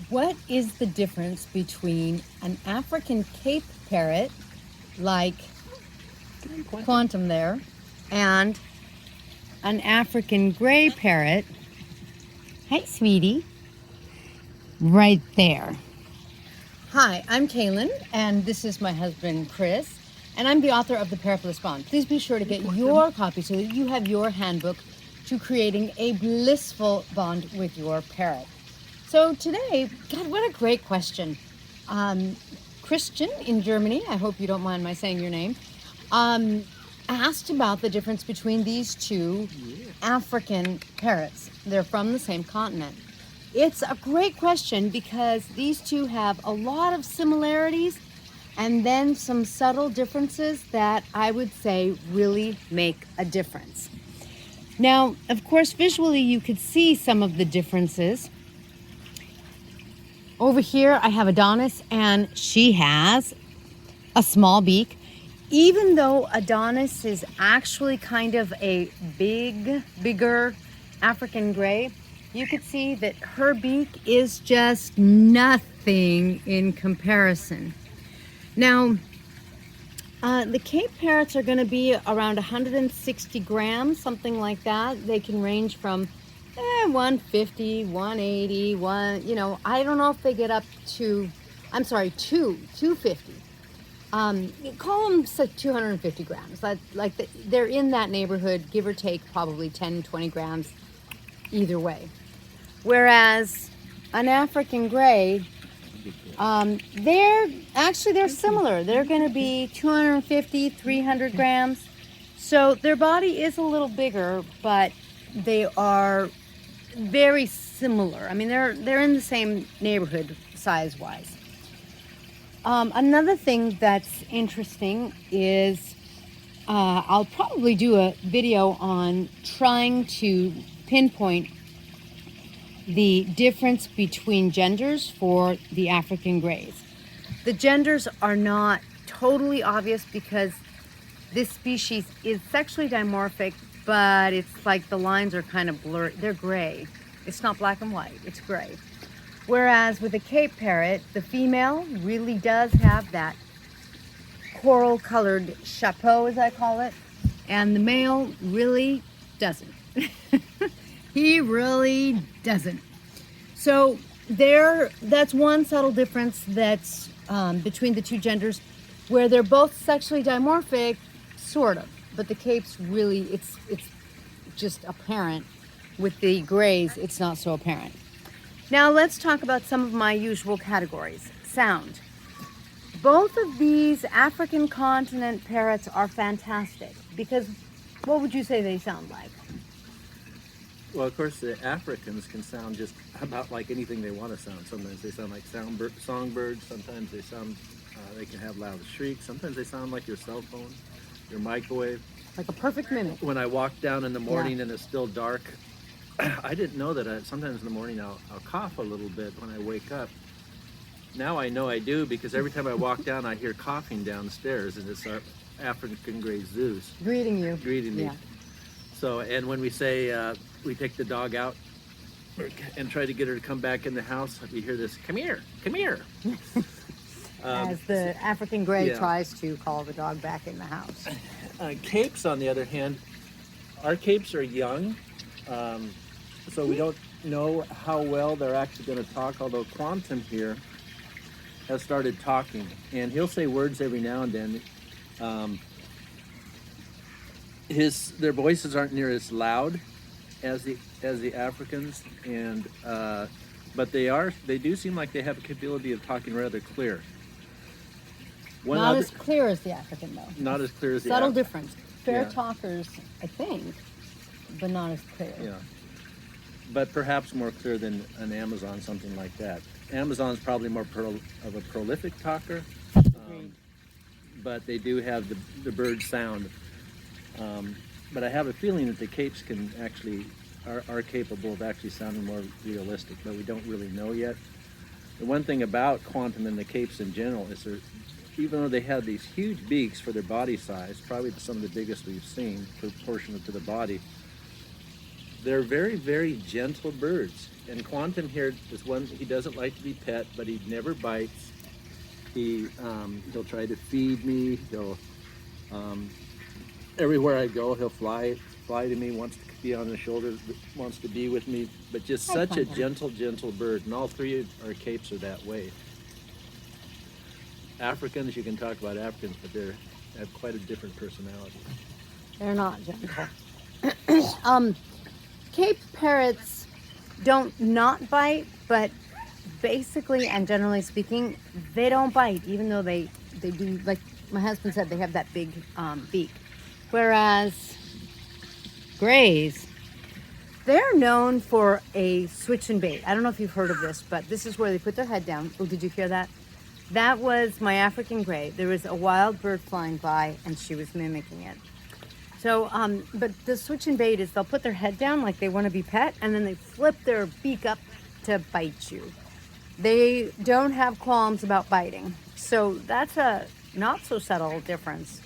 What is the difference between an African Cape parrot, like Quantum there, and an African gray parrot? Hi, sweetie. Right there. Hi, I'm Kaylin, and this is my husband, Chris, and I'm the author of the Parrot Bliss Bond. Please be sure to get your copy so that you have your handbook to creating a blissful bond with your parrot. So today, God, what a great question. Christian in Germany, I hope you don't mind my saying your name, asked about the difference between these two African parrots. They're from the same continent. It's a great question because these two have a lot of similarities and then some subtle differences that I would say really make a difference. Now, of course, visually you could see some of the differences. Over here I have Adonis, and she has a small beak. Even though Adonis is actually kind of a bigger African gray, you could see that her beak is just nothing in comparison. Now, the Cape Parrots are going to be around 160 grams, something like that. They can range from 150, 180, I don't know if they get up to, 250. Call them 250 grams. They're in that neighborhood, give or take probably 10, 20 grams either way. Whereas an African gray, they're similar. They're going to be 250, 300 grams. So their body is a little bigger, but they are very similar. I mean, they're in the same neighborhood size-wise. Another thing that's interesting is I'll probably do a video on trying to pinpoint the difference between genders for the African grays. The genders are not totally obvious because this species is sexually dimorphic, but it's like the lines are kind of blurry. They're gray. It's not black and white, it's gray. Whereas with a Cape Parrot, the female really does have that coral colored chapeau, as I call it, and the male really doesn't. He really doesn't. So that's one subtle difference that's between the two genders, where they're both sexually dimorphic, sort of, but the Capes really, it's just apparent. With the grays, it's not so apparent. Now let's talk about some of my usual categories. Sound. Both of these African continent parrots are fantastic because what would you say they sound like? Well, of course, the Africans can sound just about like anything they want to sound. Sometimes they sound like songbirds. Sometimes they can have loud shrieks. Sometimes they sound like your cell phone, your microwave. Like a perfect mimic. When I walk down in the morning and it's still dark, I didn't know that sometimes in the morning I'll cough a little bit when I wake up. Now I know I do because every time I walk down I hear coughing downstairs, and it's our African gray Zeus greeting me. Yeah. So, and when we say we take the dog out and try to get her to come back in the house, we hear this, come here. As the African gray tries to call the dog back in the house. Capes, on the other hand, our Capes are young, so we don't know how well they're actually going to talk, although Quantum here has started talking, and he'll say words every now and then. Their voices aren't near as loud as the Africans, and but they do seem like they have a capability of talking rather clear. As clear as the African, though. Not as clear as the Subtle difference. Fair talkers, I think, but not as clear. Yeah, but perhaps more clear than an Amazon, something like that. Amazon's probably more of a prolific talker, but they do have the bird sound. But I have a feeling that the Capes are capable of actually sounding more realistic, but we don't really know yet. The one thing about Quantum and the Capes in general is even though they have these huge beaks for their body size, probably some of the biggest we've seen proportionate to the body, They're very, very gentle birds. And Quantum here is one, he doesn't like to be pet, but he never bites. He'll try to feed me. Everywhere I go, he'll fly to me, wants to be on the shoulder, wants to be with me, but just Hi, such a Quantum. gentle bird. And all three of our capes are that way. Africans, you can talk about Africans, but they have quite a different personality. They're not gentle. Cape parrots don't not bite, but basically and generally speaking, they don't bite, even though they do, like my husband said, they have that big beak. Whereas grays, they're known for a switch and bait. I don't know if you've heard of this, but this is where they put their head down. Oh, did you hear that? That was my African gray. There was a wild bird flying by and she was mimicking it. So, but the switch and bait is they'll put their head down like they want to be pet, and then they flip their beak up to bite you. They don't have qualms about biting. So that's a not so subtle difference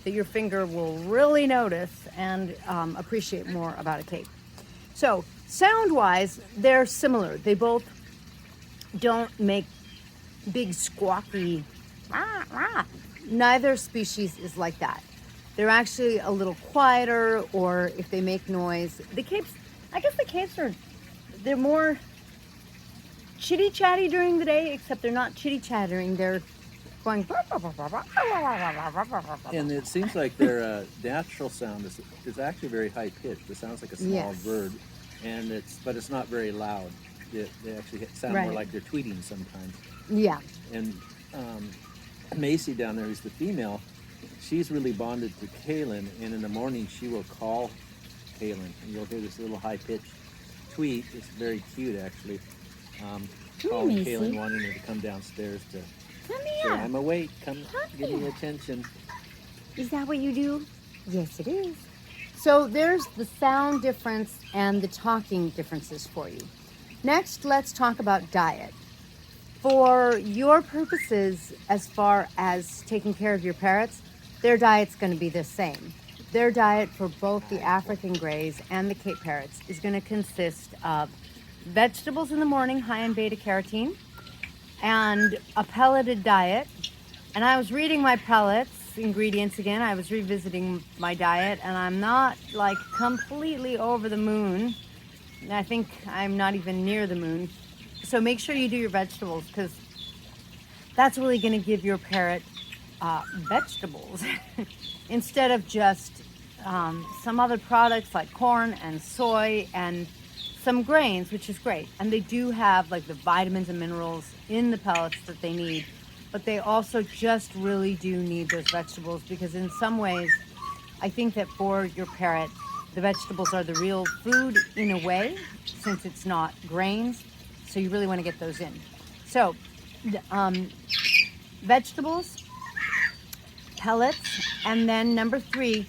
that your finger will really notice and appreciate more about a cape. So sound-wise, they're similar. They both don't make big squawky rah, rah. Neither species is like that. They're actually a little quieter, or if they make noise, the capes, I guess the capes they're more chitty chatty during the day, except they're not chitty chattering, they're going. And it seems like their natural sound is actually very high pitched. It sounds like a small Yes. bird, but it's not very loud. They actually sound more Right. like they're tweeting sometimes. Yeah. And Macy down there, who's the female, she's really bonded to Kaylin, and in the morning she will call Kaylin, and you'll hear this little high-pitched tweet. It's very cute, actually. Calling Macy. Kaylin, wanting her to come downstairs to Come say, here. I'm awake, come give me here. attention. Is that what you do? Yes, it is. So there's the sound difference and the talking differences for you. Next, let's talk about diet. For your purposes, as far as taking care of your parrots, their diet's going to be the same. Their diet for both the African grays and the Cape parrots is going to consist of vegetables in the morning, high in beta carotene, and a pelleted diet. And I was reading my pellets ingredients again. I was revisiting my diet, and I'm not like completely over the moon. I think I'm not even near the moon. So make sure you do your vegetables, because that's really going to give your parrot vegetables instead of just some other products like corn and soy and some grains, which is great. And they do have like the vitamins and minerals in the pellets that they need, but they also just really do need those vegetables, because in some ways, I think that for your parrot, the vegetables are the real food in a way, since it's not grains. So you really want to get those in. So vegetables, pellets, and then number 3,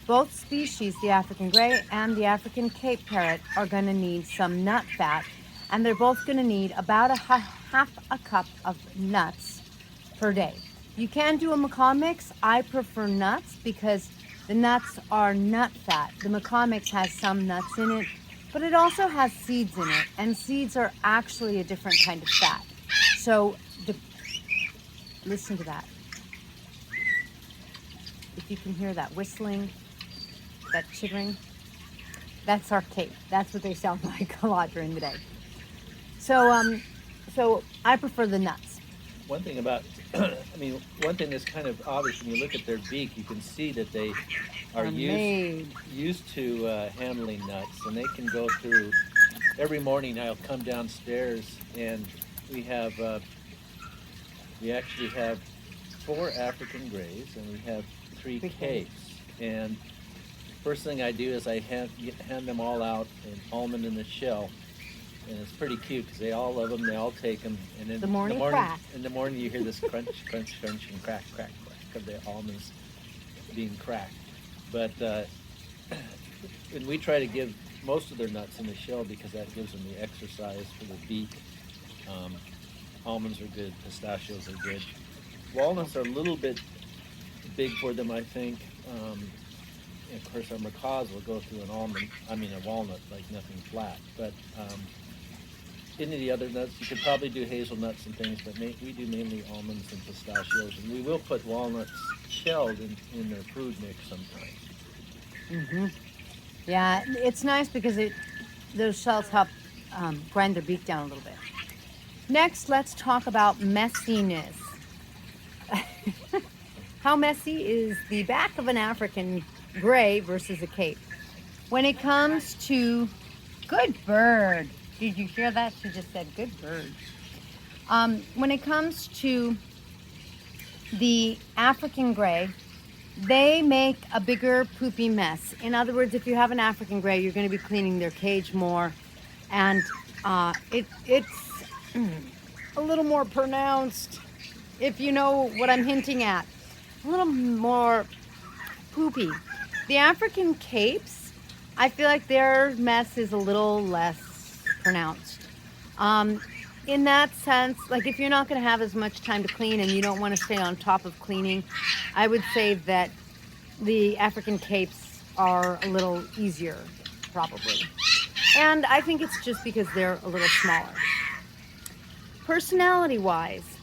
both species, the African gray and the African Cape parrot, are going to need some nut fat, and they're both going to need about half a cup of nuts per day. You can do a macaw mix. I prefer nuts because the nuts are nut fat. The macaw mix has some nuts in it, but it also has seeds in it, and seeds are actually a different kind of fat. So listen to that. If you can hear that whistling, that chittering, that's our Cape. That's what they sound like a lot during the day. So I prefer the nuts. One thing about, one thing that's kind of obvious when you look at their beak, you can see that they are used to handling nuts, and they can go through. Every morning I'll come downstairs, and we actually have 4 African grays, and we have 3 capes. And first thing I do is I hand them all out an almond in the shell. And it's pretty cute because they all love them. They all take them. And then The morning crack. In the morning, you hear this crunch, crunch, crunch, and crack, crack, crack of the almonds being cracked. But and we try to give most of their nuts in the shell because that gives them the exercise for the beak. Almonds are good. Pistachios are good. Walnuts are a little bit big for them, I think. of course, our macaws will go through a walnut, like nothing flat. But any of the other nuts, you could probably do hazelnuts and things, but we do mainly almonds and pistachios, and we will put walnuts shelled in their food mix sometimes. Mm-hmm. Yeah, it's nice because those shells help grind their beak down a little bit. Next, let's talk about messiness. How messy is the back of an African gray versus a Cape? When it comes to good bird, did you hear that? She just said good bird. When it comes to the African gray, they make a bigger poopy mess. In other words, if you have an African gray, you're going to be cleaning their cage more, and it's a little more pronounced, if you know what I'm hinting at. A little more poopy. The African capes, I feel like their mess is a little less pronounced. In that sense, like if you're not going to have as much time to clean and you don't want to stay on top of cleaning, I would say that the African capes are a little easier, probably. And I think it's just because they're a little smaller. Personality-wise,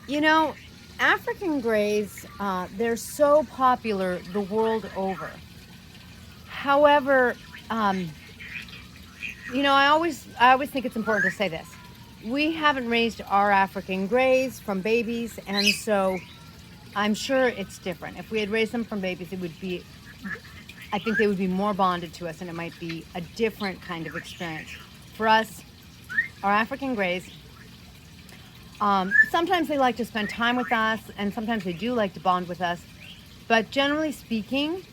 you know, African grays, they're so popular the world over. However, you know, I always think it's important to say this. We haven't raised our African grays from babies, and so I'm sure it's different. If we had raised them from babies, I think they would be more bonded to us, and it might be a different kind of experience. For us, our African grays, sometimes they like to spend time with us, and sometimes they do like to bond with us. But generally speaking,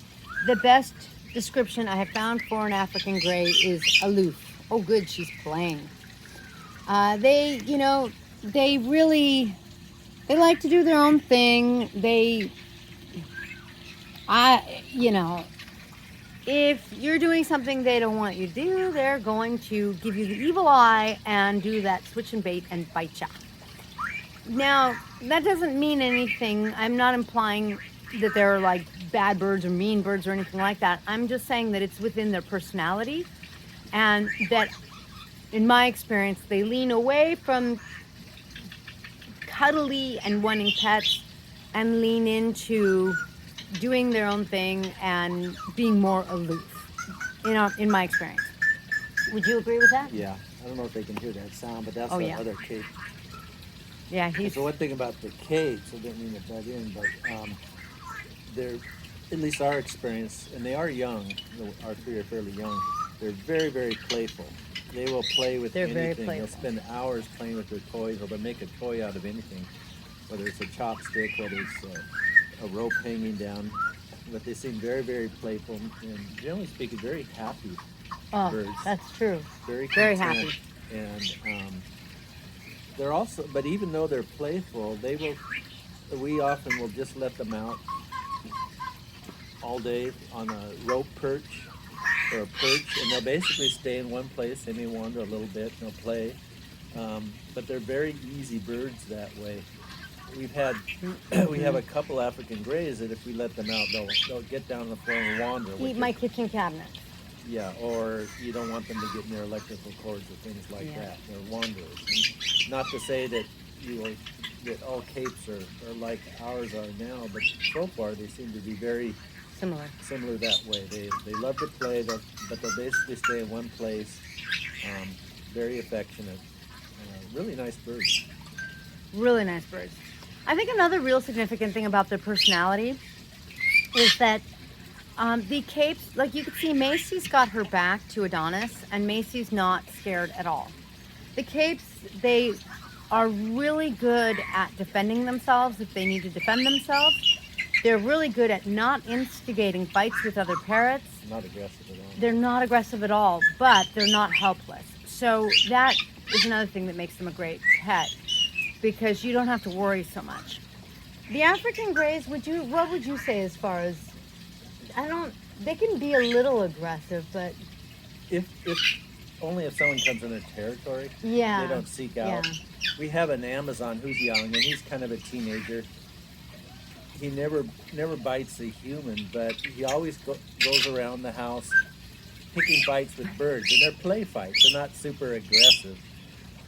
the best description I have found for an African gray is aloof. Oh, good, she's playing. They like to do their own thing. If you're doing something they don't want you to do, they're going to give you the evil eye and do that switch and bait and bite ya. Now, that doesn't mean anything. I'm not implying that they're like bad birds or mean birds or anything like that. I'm just saying that it's within their personality, and that in my experience, they lean away from cuddly and wanting pets and lean into doing their own thing and being more aloof, in my experience. Would you agree with that? Yeah, I don't know if they can hear that sound, but that's Oh, the yeah. other cape. Yeah, he's... So one thing about the capes, I didn't mean to butt in, but they're, at least our experience, and they are young, our three are fairly young, they're very, very playful. They will play with They're very anything. They'll playful. spend hours playing with their toys, or they'll make a toy out of anything, whether it's a chopstick, whether it's a rope hanging down. But they seem very, very playful, and generally speaking, very happy birds. That's true. Very Very content. happy. And they're also, but even though they're playful, we often will just let them out all day on a rope perch or a perch, and they'll basically stay in one place. They may wander a little bit, and they'll play, but they're very easy birds that way. We have a couple African grays that if we let them out, they'll get down on the floor and wander. Eat my kitchen cabinet. Yeah, or you don't want them to get near electrical cords or things like that. They're wanderers. And not to say that that all capes are like ours are now, but so far they seem to be very similar that way. They love to play, but they'll basically stay in one place. Very affectionate. Really nice birds. Really nice birds. I think another real significant thing about their personality is that the capes, like you can see, Macy's got her back to Adonis, and Macy's not scared at all. The capes, they are really good at defending themselves if they need to defend themselves. They're really good at not instigating fights with other parrots. Not aggressive at all. They're not aggressive at all, but they're not helpless. So that is another thing that makes them a great pet, because you don't have to worry so much. The African grays, what would you say as far as, they can be a little aggressive, but... If only if someone comes in their territory, they don't seek out. Yeah. We have an Amazon who's young, and he's kind of a teenager. he never bites a human, but he always goes around the house picking fights with birds, and they're play fights. They're not super aggressive,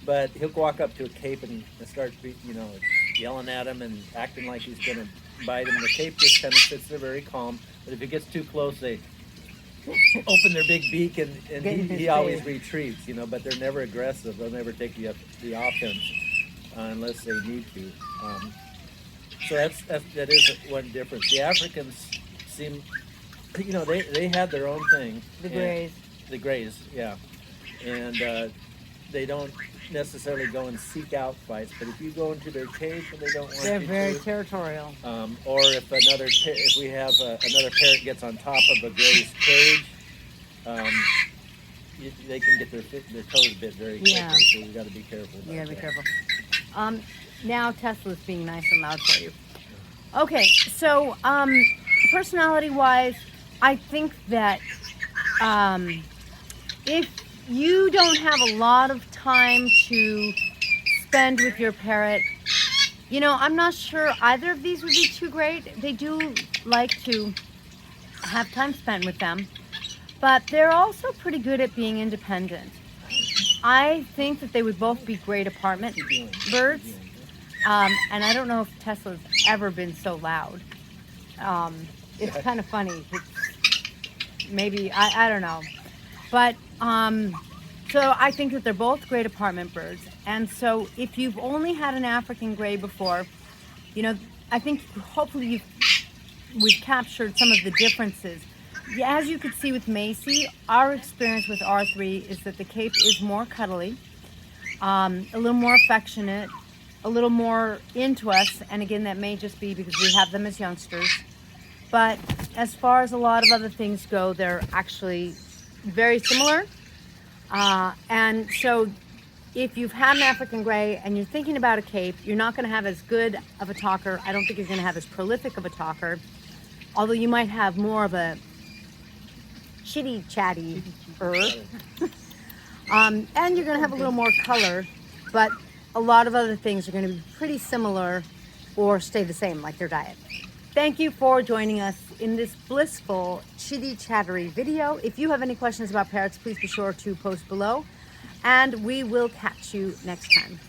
but he'll walk up to a cape and start, yelling at him and acting like he's gonna bite him. The cape just kind of sits there very calm, but if it gets too close, they open their big beak, and he always retreats, but they're never aggressive. They'll never take the offense unless they need to. So that is one difference. The Africans seem, they have their own thing. The grays. The grays, yeah. And they don't necessarily go and seek out fights, but if you go into their cage and they don't want They're you very to, territorial. or if we have another parrot gets on top of a gray's cage, they can get their toes bit very quickly. Yeah. So you got to be careful. You gotta be careful. Now Tesla's being nice and loud for you. Okay, so personality-wise, I think that if you don't have a lot of time to spend with your parrot, I'm not sure either of these would be too great. They do like to have time spent with them, but they're also pretty good at being independent. I think that they would both be great apartment birds. And I don't know if Tesla's ever been so loud. It's kind of funny. Maybe, I don't know. But, so I think that they're both great apartment birds. And so if you've only had an African gray before, I think hopefully we've captured some of the differences. As you could see with Macy, our experience with R3 is that the Cape is more cuddly, a little more affectionate, a little more into us, and again, that may just be because we have them as youngsters. But as far as a lot of other things go, they're actually very similar. And so if you've had an African gray and you're thinking about a Cape, you're not going to have as good of a talker. I don't think you're going to have as prolific of a talker, although you might have more of a chitty chatty and you're going to have a little more color, but a lot of other things are going to be pretty similar or stay the same, like their diet. Thank you for joining us in this blissful, chitty chattery video. If you have any questions about parrots, please be sure to post below, and we will catch you next time.